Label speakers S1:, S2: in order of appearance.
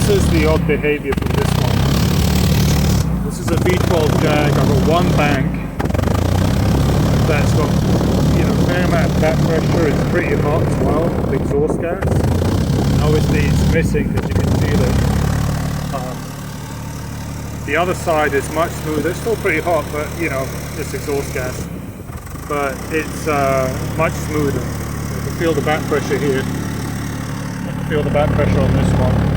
S1: this is the odd behavior from this one. This is a V12 Jag. I've got one bank that's got, you know, a fair amount of back pressure. It's pretty hot as well, the exhaust gas. And obviously it's missing because you can feel it. The other side is much smoother. It's still pretty hot, but you know, it's exhaust gas. But it's much smoother. You can feel the back pressure here. You can feel the back pressure on this one.